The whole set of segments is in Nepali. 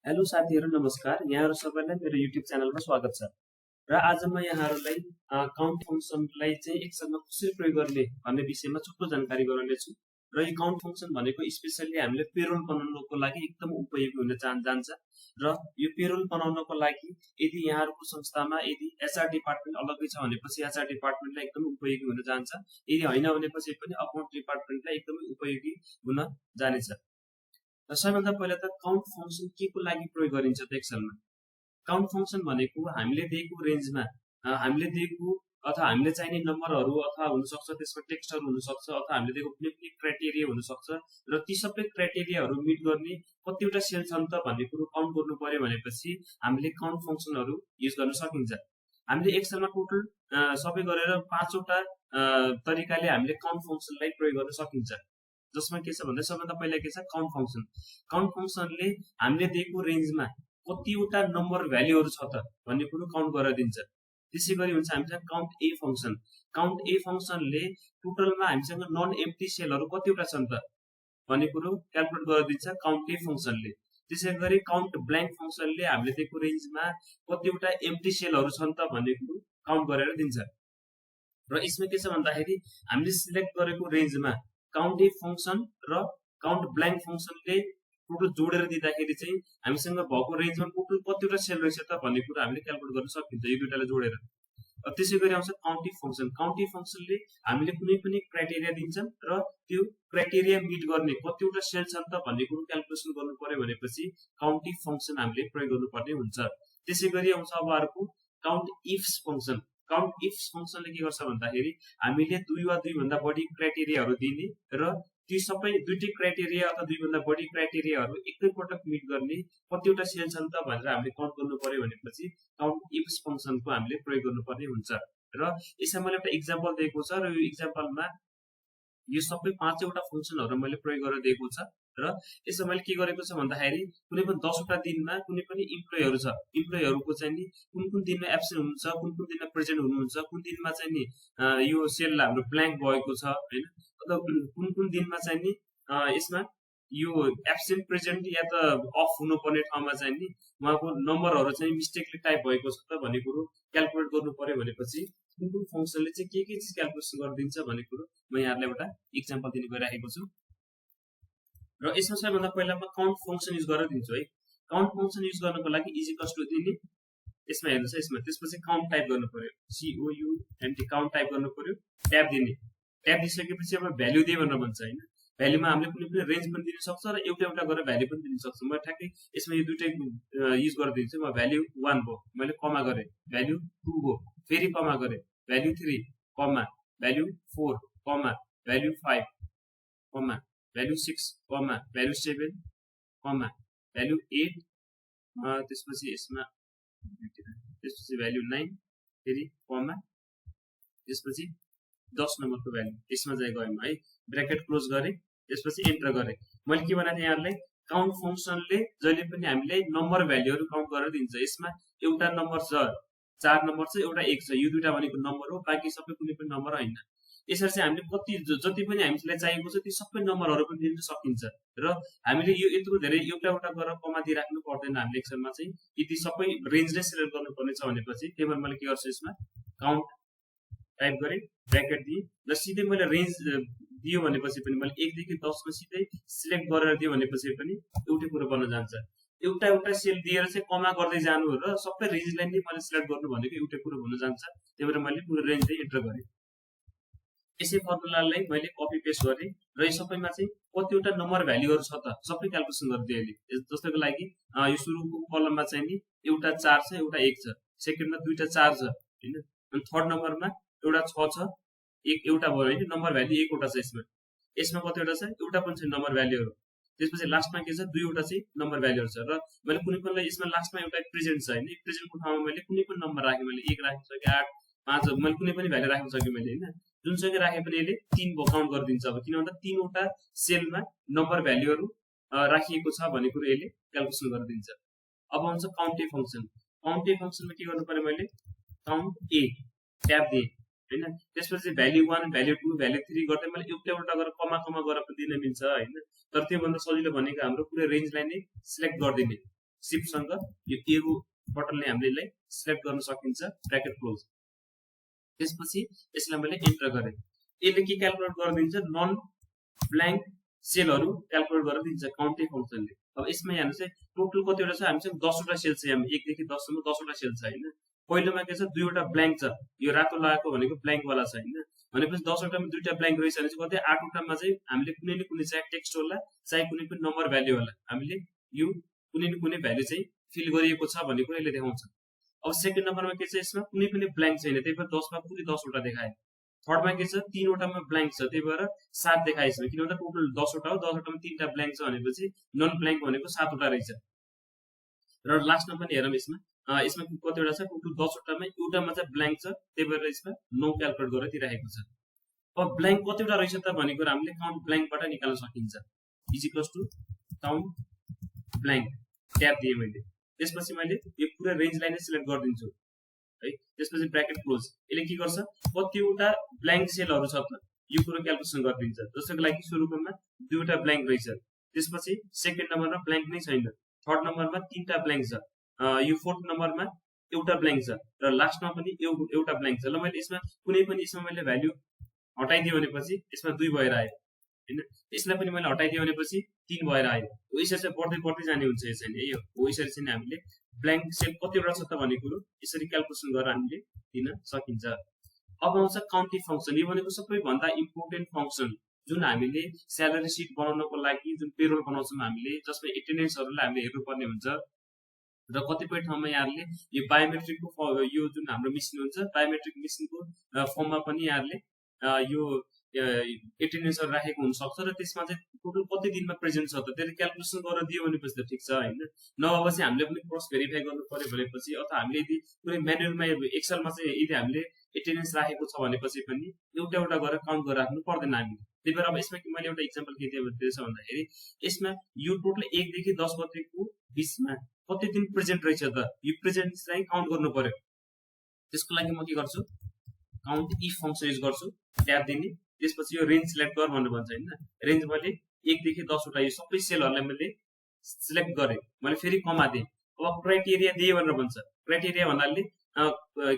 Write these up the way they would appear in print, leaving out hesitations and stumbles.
हेलो साथीहरु नमस्कार। यहाँहरु सबैलाई मेरो युट्युब च्यानलमा स्वागत छ। र आज म यहाँहरुलाई काउन्ट फंक्सनलाई चाहिँ एक्सेलमा कसरी प्रयोग गर्ने भन्ने विषयमा छोटो जानकारी गराउने छु। र यो काउन्ट फंक्सन भनेको स्पेशली हामीले पेरोल बनाउनको लागि एकदम उपयोगी हुन जान्छ। र यो पेरोल बनाउनको लागि यदि यहाँहरुको संस्थामा यदि एचआर डिपार्टमेन्ट अलग्गै छ भनेपछि एचआर डिपार्टमेन्टलाई एकदम उपयोगी हुन जान्छ। यदि हैन भनेपछि पनि अकाउन्ट डिपार्टमेन्टलाई एकदमै उपयोगी हुन जानेछ। र सबैभन्दा पहिला त काउन्ट फंक्सन के को लागि प्रयोग गरिन्छ त एक्सेलमा? काउन्ट फंक्सन भनेको हामीले दिएको रेन्जमा हामीले दिएको अथवा हामीले चाहिने नम्बरहरु अथवा हुन सक्छ त्यसमा टेक्स्टहरु हुन सक्छ अथवा हामीले दिएको कुनै पनि क्राइटेरिया हुन सक्छ र ती सबै क्राइटेरियाहरु मिट गर्ने कतिवटा सेल छन् त भन्ने कुरो काउन्ट गर्नु पर्यो भनेपछि हामीले काउन्ट फंक्सनहरु युज गर्न सकिन्छ। हामीले एक्सेलमा टोटल सबै गरेर 5 वटा तरिकाले हामीले काउन्ट फंक्सनलाई प्रयोग गर्न सकिन्छ। जसमा के छ भन्दा सबैभन्दा पहिला के छ काउन्ट फंक्सन। काउन्ट फंक्सनले हामीले दिएको रेन्जमा कतिवटा नम्बर भ्यालुहरु छ त भन्ने कुरो काउन्ट गरेर दिन्छ। त्यसैगरी हुन्छ हामीसँग काउन्ट ए फंक्सन। काउन्ट ए फंक्सनले टोटलमा हामीसँग नन एम्प्टी सेलहरु कतिवटा छन् त भन्ने कुरो क्याल्कुलेट गरेर दिन्छ काउन्ट ए फंक्सनले। त्यसैगरी काउन्ट ब्ल्याङ्क फंक्सनले हामीले दिएको रेन्जमा कतिवटा एम्प्टी सेलहरु छन् त भन्ने कुरो काउन्ट गरेर दिन्छ। र यसमा के छ भन्दाखेरि हामीले सिलेक्ट गरेको रेन्जमा काउन्ट ए फंक्सन र काउन्ट ब्ल्याङ्क फंक्सनले टोटल जोडेर दिँदाखेरि चाहिँ हामीसँग भएको रेन्जमा टोटल कतिवटा सेल रहेछ त भन्ने कुरा हामीले क्याल्कुलेट गर्न सकिन्छ यो दुईटालाई जोडेर। त्यसैगरी आउँछ काउन्टिफ फंक्सन। काउन्टिफ फंक्सनले हामीले कुनै पनि क्राइटेरिया दिन्छन् र त्यो क्राइटेरिया मिट गर्ने कतिवटा सेल छन् त भन्ने कुरो क्याल्कुलेसन गर्नु पर्यो भनेपछि काउन्टिफ फंक्सन हामीले प्रयोग गर्नुपर्ने हुन्छ। त्यसैगरी आउँछ अब अर्को count ifs function. Count ifs फंक्सनले के गर्छ भन्दाखेरि हामीले दुई वा दुई भन्दा बढी क्राइटेरियाहरु दिने र ती सबै दुईटै क्राइटेरिया अथवा दुई भन्दा बढी क्राइटेरियाहरु एकैपटक मिट गर्ने कतिवटा सेल छन् त भनेर हामीले काउन्ट गर्नु पर्यो भनेपछि काउन्ट इफ्स फंक्सनको हामीले प्रयोग गर्नुपर्ने हुन्छ। र यसमा मैले एउटा एक्जाम्पल दिएको छ र यो एक्जाम्पलमा यो सबै 5 वटा फंक्सनहरु मैले प्रयोग गरेर दिएको छ। र यसमा मैले के गरेको छ भन्दाखेरि कुनै पनि 10 वटा दिनमा कुनै पनि इम्प्लोइहरु छ, इम्प्लोइहरुको चाहिँ नि कुन दिनमा एब्सेन्ट हुनुहुन्छ, कुन दिनमा प्रेजेन्ट हुनुहुन्छ, कुन दिनमा चाहिँ नि यो सेल हाम्रो ब्ल्याङ्क भएको छ हैन, अथवा कुन दिनमा चाहिँ नि यसमा यो एब्सेन्ट प्रेजेन्ट या त अफ हुनुपर्ने ठाउँमा चाहिँ नि उहाँको नम्बरहरु चाहिँ मिस्टेकली टाइप भएको छ त भन्ने कुरो क्याल्कुलेट गर्नु पर्यो भनेपछि कुन फंक्सनले चाहिँ के चीज क्याल्कुलेसन गरिदिन्छ भन्ने कुरो म यहाँहरुलाई एउटा एक्जाम्पल दिन गइराखेको छु। र यसमा सबैभन्दा पहिला म काउन्ट फंक्सन युज गरेर दिन्छु है। काउन्ट फंक्सन युज गर्नको लागि इज इक्वल्स टु दिने यसमा हेर्नुस् यसमा त्यसपछि काउन्ट टाइप गर्नु पर्यो C O U N T count type गर्नु पर्यो ट्याब दिने। ट्याब दिइसकेपछि अब भ्यालु दे भनेर भन्छ हैन। भ्यालुमा हामीले कुनै पनि रेन्ज पनि दिन सक्छ र एउटा गरेर भ्यालु पनि दिन सक्छ। म ठ्याक्कै यसमा यो दुईटै युज गरेर दिन्छु। म भ्यालु 1 हो मैले कमा गरे, भ्यालु 2 हो फेरि कमा गरे, भ्यालु 3 कमा, भ्यालु 4 कमा, भ्यालु 5 कमा, भ्यालु 6 कमा, भ्यालु 7 कमा, भ्यालु 8 त्यसपछि यसमा त्यसपछि भ्यालु 9 फेरि कमा, त्यसपछि 10 नम्बरको भ्यालु यसमा चाहिँ गएँ है। ब्र्याकेट क्लोज गरे त्यसपछि एन्टर गरे। मैले के भने यहाँहरुलाई काउन्ट फंक्सनले जहिले पनि हामीलाई नम्बर भ्यालुहरु काउन्ट गरेर दिन्छ। यसमा एउटा नम्बर छ, 4 नम्बर छ, एउटा 1 छ, यो दुईटा भनेको नम्बर हो, बाकी सबै कुनै पनि नम्बर हैन। यसरी चाहिँ हामीले जति पनि हामीलाई चाहिएको छ ती सबै नम्बरहरु पनि दिन सकिन्छ। र हामीले यो यत्रो धेरै एउटा गरेर कमा दिइराख्नु पर्दैन। हामीले एक्सेलमा चाहिँ यदि सबै रेन्ज नै सिलेक्ट गर्नुपर्ने छ भनेपछि त्यही भएर मैले के गर्छु यसमा काउन्ट टाइप गरे ब्र्याकेट दिए र सिधै मैले रेन्ज दियो भनेपछि पनि मैले 1 देखि 10 मा सिधै सिलेक्ट गरेर दियो भनेपछि पनि एउटै कुरो बन्न जान्छ। एउटा सेल दिएर चाहिँ कमा गर्दै जानु र सबै रेन्जलाई नै मैले सिलेक्ट गर्नु भनेको एउटै कुरो हुन जान्छ। त्यही भएर मैले पुरो रेन्ज चाहिँ एन्टर गरे। यसै फर्मुलालाई मैले कपी पेस्ट गरे र यो सबैमा चाहिँ कतिवटा नम्बर भ्यालुहरु छ त सबै क्याल्कुलेसन गरिदिए अहिले। जस्तैको लागि यो सुरुको कलममा चाहिँ नि एउटा 4 छ, एउटा 1 छ, सेकेन्डमा दुईटा 4 छ हैन, अनि थर्ड नम्बरमा एउटा 6 छ, एउटा भयो हैन, नम्बर भ्यालु 1 वटा छ यसमा। यसमा कतिवटा छ एउटा पनि छैन नम्बर भ्यालुहरु। त्यसपछि लास्टमा के छ दुईवटा चाहिँ नम्बर भ्यालुहरु छ र मैले कुनै यसमा लास्टमा एउटा प्रेजेन्ट छ हैन। प्रेजेन्टको ठाउँमा मैले कुनै पनि नम्बर राखे, मैले 1 राख्न सके, 8 5 मैले कुनै पनि भ्यालु राख्न सके मैले हैन। जुनसुकै राखे पनि यसले 3 काउन्ट गरिदिन्छ। अब किन भन्दा 3 वटा सेलमा नम्बर भ्यालुहरु राखिएको छ भन्ने कुरो यसले क्याल्कुलेसन गरिदिन्छ। अब आउँछ काउन्ट ए फंक्सन। काउन्ट ए फंक्सनमा के गर्नु पर्यो मैले काउन्ट ए ट्याब दिए हैन। त्यसपछि भ्यालु 1 भ्यालु 2 भ्यालु 3 गर्दै मैले एउटा गरेर कमा गरेर पनि दिन मिल्छ हैन। तर त्यो भन्दा सजिलो भनेको हाम्रो पुरै रेन्जलाई नै सिलेक्ट गर्दिने। शिफ्टसँग यो एरो बटनले हामीले सिलेक्ट गर्न सकिन्छ ब्र्याकेट क्लोज। त्यसपछि यसलाई मैले एन्टर गरेँ। यसले के क्याल्कुलेट गरिदिन्छ नन ब्ल्याङ्क सेलहरू क्याल्कुलेट गरेर दिन्छ काउन्टिङ फङ्सनले। अब यसमा हेर्नुहोस् है टोटल कतिवटा छ हामीसँग 10 वटा सेल छ। हामी 1 देखि 10 सम्म 10 वटा सेल छ हैन। पहिलोमा के छ 2 वटा ब्ल्याङ्क छ। यो रातो लगाएको भनेको ब्ल्याङ्क वाला छ हैन। भनेपछि 10 वटामा 2टा ब्ल्याङ्क रहेछ भने चाहिँ कतै 8 वटामा चाहिँ हामीले कुनै न कुनै चाहे टेक्स्ट होला चाहे कुनै पनि नम्बर भ्यालु होला हामीले यो कुनै न कुनै भ्यालु चाहिँ फिल गरिएको छ भन्ने कुरा यसले देखाउँछ। अब सेकेन्ड नम्बरमा के छ यसमा कुनै पनि ब्ल्याङ्क छैन त्यही भएर 10 मा पुरै 10 वटा देखायो। थर्डमा के छ 3 वटामा ब्ल्याङ्क छ त्यही भएर 7 देखाएछ। किन भन्दा टोटल 10 वटा हो 10 वटामा 3टा ब्ल्याङ्क छ भनेपछि नन ब्ल्याङ्क भनेको 7 वटा रहेछ। र लास्टमा पनि हेरौँ यसमा यसमा कतिवटा छ टोटल 10 वटामा एउटामा चाहिँ ब्ल्याङ्क छ त्यही भएर यसमा 9 क्याल्कुलेट गरेर दिइरहेको छ। अब ब्ल्याङ्क कतिवटा रहेछ त भन्ने कुरा हामीले काउन्ट ब्ल्याङ्कबाट निकाल्न सकिन्छ। Is equals to count blank tab दिएँ मैले। त्यसपछि मैले यो पुरै रेन्जलाई नै सिलेक्ट गरिदिन्छु है। त्यसपछि ब्र्याकेट क्लोज। यसले के गर्छ कतिवटा ब्ल्याङ्क सेलहरू छ त यो कुरो क्याल्कुलेसन गरिदिन्छ। जसको लागि सुरुमा 2वटा ब्ल्याङ्क रहेछ। त्यसपछि सेकेन्ड नम्बरमा ब्ल्याङ्क नै छैन। थर्ड नम्बरमा 3टा ब्ल्याङ्क छ। यो फोर्थ नम्बरमा एउटा ब्ल्याङ्क छ र लास्टमा पनि एउटा ब्ल्याङ्क छ। ल मैले यसमा कुनै पनि यसमा मैले भ्यालु हटाइदिएँ भनेपछि यसमा 2 भएर आयो हैन। यसलाई पनि मैले हटाइदिएँ भनेपछि 3 भएर आयो। यसरी चाहिँ बढ्दै जाने हुन्छ यसरी है। यो यसरी चाहिँ हामीले ब्ल्याङ्क सेल कतिवटा छ त भन्ने कुरो यसरी क्याल्कुलेसन गरेर हामीले दिन सकिन्छ। अब आउँछ काउन्टिङ फङ्सन। यो भनेको सबैभन्दा इम्पोर्टेन्ट फङ्सन जुन हामीले स्यालेरी सिट बनाउनको लागि जुन पेरोल बनाउँछौँ हामीले जसमा एटेन्डेन्सहरूलाई हामीले हेर्नुपर्ने हुन्छ। र कतिपय ठाउँमा यहाँहरूले यो बायोमेट्रिकको यो जुन हाम्रो मेसिन हुन्छ बायोमेट्रिक मेसिनको फर्ममा पनि यहाँहरूले यो एटेन्डेन्सहरू राखेको हुनसक्छ र त्यसमा चाहिँ टोटल कति दिनमा प्रेजेन्ट छ त त्यसले क्याल्कुलेसन गरेर दियो भनेपछि त ठिक छ हैन। नभए चाहिँ हामीले पनि क्रस भेरिफाई गर्नु पर्यो भनेपछि अथवा हामीले यदि कुनै म्यानुअलमा एक्सेलमा चाहिँ यदि हामीले एटेन्डेन्स राखेको छ भनेपछि पनि एउटा एउटा गरेर काउन्ट गरेर राख्नु पर्दैन हामीले। त्यही भएर अब यसमा मैले एउटा इक्जाम्पल के दिएछ भन्दाखेरि यसमा यो टोटल 1 देखि 10 गतेको बीचमा कति दिन प्रेजेन्ट रहेछ त यो प्रेजेन्ट चाहिँ काउन्ट गर्नु पर्यो। त्यसको लागि म के गर्छु काउन्ट इफ फङ्सन युज गर्छु ट्याब दिने। त्यसपछि यो रेन्ज सिलेक्ट गर भन्नु भन्छ हैन। रेन्ज मैले 1 देखि 10 वटा यो सबै सेलहरूलाई मैले सिलेक्ट गरेँ। मैले फेरि कमा दिएँ। अब क्राइटेरिया दिए भनेर भन्छ। क्राइटेरिया भन्नाले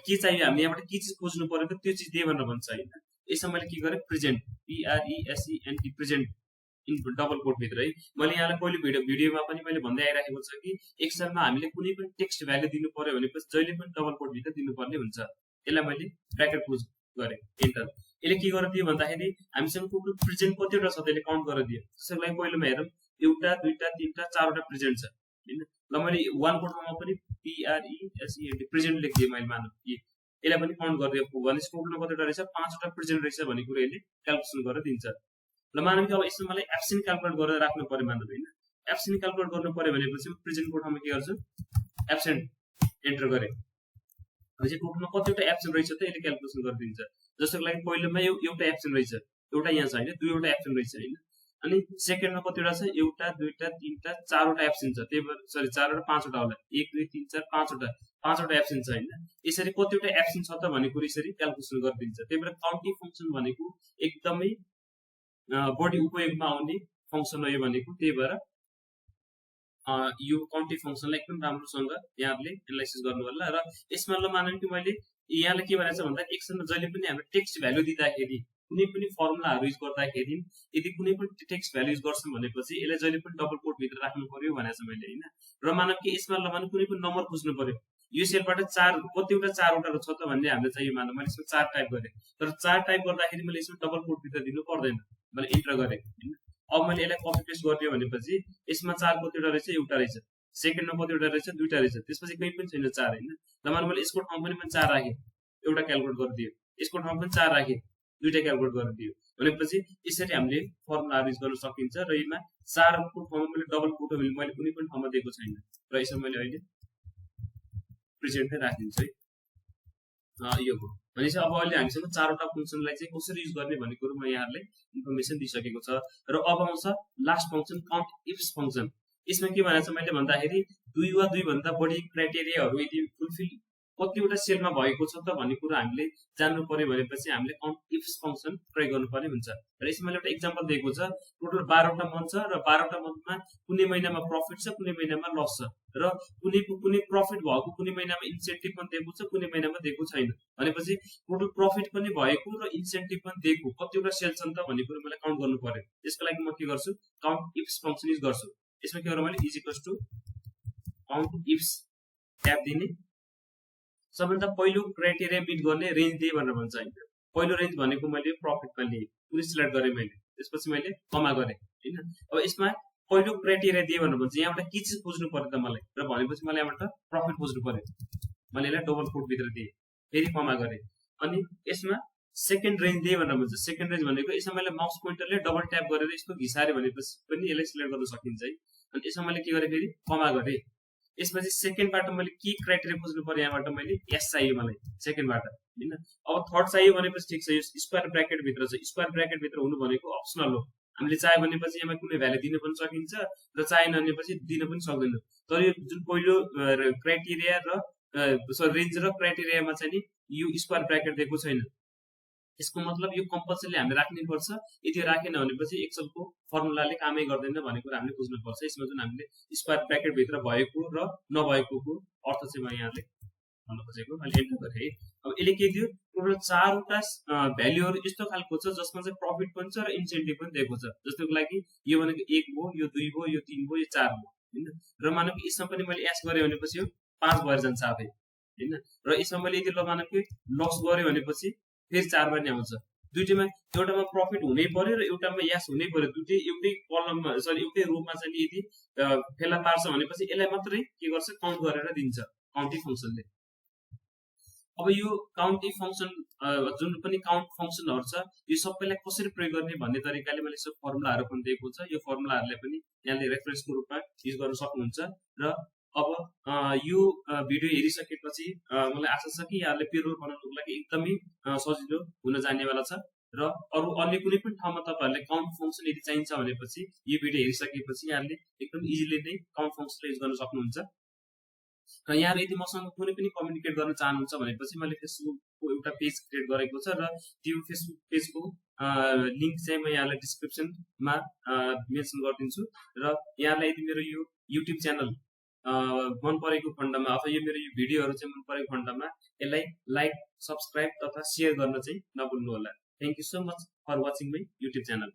के चाहियो हामीले यहाँबाट के चिज खोज्नु पर्यो त त्यो चिज दिए भनेर भन्छ हैन। यसमा मैले के गरेँ present PRESENT present in double quote भित्र है। मैले यहाँलाई पहिलो भिडियोमा पनि मैले भन्दै आइराखेको छ कि एक्सेलमा हामीले कुनै पनि टेक्स्ट भ्यालु दिनु पर्यो भनेपछि जहिले पनि डबल कोट भित्र दिनुपर्ने हुन्छ। यसलाई मैले ब्र्याकेट क्लोज गरेँ एन्टर। यसले के गरेर दियो भन्दाखेरि हामीसँग टोटल प्रेजेन्ट कतिवटा छ त्यसले काउन्ट गरेर दियो। त्यसको लागि पहिलोमा हेरौँ 1 2 3 4 वटा प्रेजेन्ट छ हैन। ल मैले 1 को ठाउँमा पनि PRESENT प्रेजेन्ट लेख्दिएँ मैले मानौँ कि यसलाई पनि काउन्ट गरिदियो भनेपछि टोटलमा कतिवटा रहेछ 5 वटा प्रेजेन्ट रहेछ भन्ने कुरा यसले क्याल्कुलेसन गरेर दिन्छ। ल मानौँ कि अब यसमा मलाई एब्सेन्ट क्याल्कुलेट गरेर राख्नु पर्यो मानौँ हैन। एब्सेन्ट क्याल्कुलेट गर्नु पर्यो भनेपछि प्रेजेन्टको ठाउँमा के गर्छु एब्सेन्ट एन्टर गरेँ। भनेपछि टोटलमा कतिवटा एब्सेन्ट रहेछ त यसले क्याल्कुलेसन गरिदिन्छ। जसको लागि पहिलोमा एउटा एब्सेन्ट रहेछ एउटा यहाँ छ हैन 2 वटा एब्सेन्ट रहेछ हैन। अनि सेकेन्डमा कतिवटा छ 1 2 3 4 वटा एब्सेन्ट छ। त्यही भएर सरी 4 वटा 5 वटा होला 1 2 3 4 5 वटा एब्सेन्ट छ हैन। यसरी कतिवटा एब्सेन्ट छ त भन्ने कुरा यसरी क्याल्कुलेसन गरिदिन्छ। त्यही भएर काउन्टिङ फङ्सन भनेको एकदमै बढी उपयोगमा आउने फङ्सन हो यो भनेको। त्यही भएर यो काउन्टिङ फङ्सनलाई एकदम राम्रोसँग यहाँहरूले एनालाइसिस गर्नु होला। र यसमा ल मानौँ कि मैले यहाँलाई के भनेको छ भन्दा एक्सेलमा जहिले पनि हाम्रो टेक्स्ट भ्यालु दिँदाखेरि कुनै पनि फर्मुलाहरू युज गर्दाखेरि यदि कुनै पनि टेक्स्ट भ्यालु युज गर्छौँ भनेपछि यसलाई जहिले पनि डबल कोट भित्र राख्नु पर्यो भनेको छ मैले हैन। र मानौँ कि यसमा ल मानौँ कुनै पनि नम्बर खोज्नु पर्यो यो सेलबाट 4 कतिवटा 4 वटा छ त भन्ने हामीले चाहियो मानौँ मैले यसमा 4 टाइप गरेँ। तर 4 टाइप गर्दाखेरि मैले यसमा डबल कोट भित्र दिनु पर्दैन मैले इन्टर गरेँ हैन। अब मैले यसलाई कपी पेस्ट गरिदियो भनेपछि यसमा 4 कतिवटा रहेछ एउटा रहेछ। सेकेन्डमा कतिवटा रहेछ 2टा रहेछ। त्यसपछि कहीँ पनि छैन 4 हैन। ल मानौँ मैले यसको ठाउँ पनि 4 राखेँ एउटा क्याल्कुलेट गरिदियो। यसको ठाउँ पनि 4 राखेँ 2टा क्याल्कुलेट गरिदियो भनेपछि यसरी हामीले फर्मुला युज गर्न सकिन्छ। र यसमा 4 को ठाउँमा मैले डबल कोट मैले कुनै पनि ठाउँमा दिएको छैन। र यसमा मैले अहिले प्रेजेन्ट नै राखिदिन्छु है। यो हो भनेपछि अब अहिले हामीसँग 4 वटा फङ्सनलाई चाहिँ कसरी युज गर्ने भन्ने कुरो म यहाँहरूलाई इन्फर्मेसन दिइसकेको छ। र अब आउँछ लास्ट फङ्सन CountIfs फङ्सन। यसमा के भनेको छ मैले भन्दाखेरि 2 वा 2 भन्दा बढी क्राइटेरियाहरू यदि फुलफिल कतिवटा सेलमा भएको छ त भन्ने कुरा हामीले जान्नु पर्यो भनेपछि हामीले CountIfs फंक्सन प्रयोग गर्नुपर्ने हुन्छ। र यसमा मैले एउटा एक्जाम्पल दिएको छ, टोटल 12वटा मन्थ छ र 12वटा मन्थमा कुनै महिनामा प्रफिट छ, कुनै महिनामा लस छ र कुनै प्रफिट भएको कुनै महिनामा इन्सेन्टिभ पनि दिएको छ, कुनै महिनामा दिएको छैन भनेपछि टोटल प्रफिट पनि भएको र इन्सेन्टिभ पनि दिएको कतिवटा सेल छन् त भन्ने कुरा मैले काउन्ट गर्नु पर्यो। त्यसको लागि म के गर्छु, CountIfs फंक्सन युज गर्छु। यसमा के गर्नु मैले is equals to CountIfs tab दिने, सबैभन्दा पहिलो क्राइटेरिया मिट गर्ने रेन्ज दिए भनेर भन्छ हैन। पहिलो रेन्ज भनेको मैले प्रफिटमा लिए, कुनै सिलेक्ट गरेँ मैले, त्यसपछि मैले कमा गरेँ हैन। अब यसमा पहिलो क्राइटेरिया दिए भनेर भन्छ, यहाँबाट के चाहिँ खोज्नु पर्यो त मलाई, र भनेपछि मैले यहाँबाट प्रफिट खोज्नु पर्यो। मैले यसलाई डबल कोट भित्र दिए, फेरि कमा गरेँ। अनि यसमा सेकेन्ड रेन्ज दिए भनेर भन्छ। सेकेन्ड रेन्ज भनेको यसमा मैले माउस पोइन्टरले डबल ट्याप गरेर यसको घिसारे भनेपछि पनि यसलाई सिलेक्ट गर्न सकिन्छ है। अनि यसमा मैले के गरेँ, फेरि कमा गरेँ। यसपछि सेकेन्डबाट मैले के क्राइटेरिया खोज्नु पर्यो, यहाँबाट मैले एस चाहियो मलाई सेकेन्डबाट हैन। अब थर्ड चाहियो भनेपछि ठिक छ, यो स्क्वायर ब्र्याकेट भित्र छ, स्क्वायर ब्र्याकेट भित्र हुनु भनेको अप्सनल हो। हामीले चाह्यो भनेपछि यसमा कुनै भ्यालु दिन पनि सकिन्छ र चाहेन भनेपछि दिन पनि सक्दैन। तर यो जुन पहिलो क्राइटेरिया र रेन्ज र क्राइटेरियामा चाहिँ नि यो स्क्वायर ब्र्याकेट दिएको छैन। यसको मतलब यो कम्पल्सरी हामीले राख्नै पर्छ। यदि राखेन भनेपछि एक्सेलको फर्मुलाले कामै गर्दैन भन्ने कुरा हामीले बुझ्नु पर्छ। यसमा जुन हामीले स्क्वायर ब्र्याकेट भित्र भएको र नभएकोको अर्थ चाहिँ म यहाँले भन्न खोजेको। अहिले एन्टर गरेँ है। अब यसले के दियो, टोटल 4वटा भ्यालुहरु यस्तो खालको छ जसमा चाहिँ प्रफिट पनि छ र इन्सेन्टिभ पनि दिएको छ। जस्तोको लागि यो भनेको 1 भयो, यो 2 भयो, यो 3 भयो, यो 4 भयो हैन। र मानौ कि यसमा पनि मैले एस गरे भनेपछि यो 5 भएर जान्छ आफै हैन। र यसमा मैले यदि मानौ कि लस गरे भनेपछि फेरि 4 बार नै आउँछ। दुईटैमा एउटामा प्रफिट हुनै पर्यो र एउटामा यास हुनै पर्यो। दुईटै एउटै कलममा एउटै रोमा चाहिँ यदि फेला पार्छ भनेपछि यसलाई मात्रै के गर्छ, काउन्ट गरेर दिन्छ CountIf फंक्सनले। अब यो CountIf फंक्सन जुन पनि काउन्ट फंक्सनहरु छ यो सबैलाई कसरी प्रयोग गर्ने भन्ने तरिकाले मैले सब फर्मुलाहरु पनि दिएको छ। यो फर्मुलाहरुलाई पनि यहाँले रेफरेन्सको रूपमा युज गर्न सक्नुहुन्छ। र अब यो भिडियो हेरिसकेपछि मलाई आशा छ कि यहाँले पेरोल बनाउनको लागि एकदमै सजिलो हुन जानेवाला छ। र अरु अन्य कुनै पनि ठाउँमा तपाईहरुले काउन्ट फंक्सन यदि चाहिन्छ भनेपछि यो भिडियो हेरिसकेपछि यहाँले एकदम इजिली नै काउन्ट फंक्सनले युज गर्न सक्नुहुन्छ। र यहाँले यदि मसँग कुनै पनि कम्युनिकेट गर्न चाहनुहुन्छ भनेपछि मैले फेसबुकको एउटा पेज क्रिएट गरेको छ र त्यो फेसबुक पेजको लिंक चाहिँ म यहाँलाई डिस्क्रिप्सनमा मेन्सन गरिदिन्छु। र यहाँलाई यदि मेरो यो युट्युब च्यानल मन परेको खण्डमा अथवा यो मेरो यो भिडियोहरु चाहिँ मन परेको खण्डमा यसलाई लाइक, सब्स्क्राइब तथा शेयर गर्न चाहिँ नभुल्नु होला। Thank you so much for watching my YouTube channel.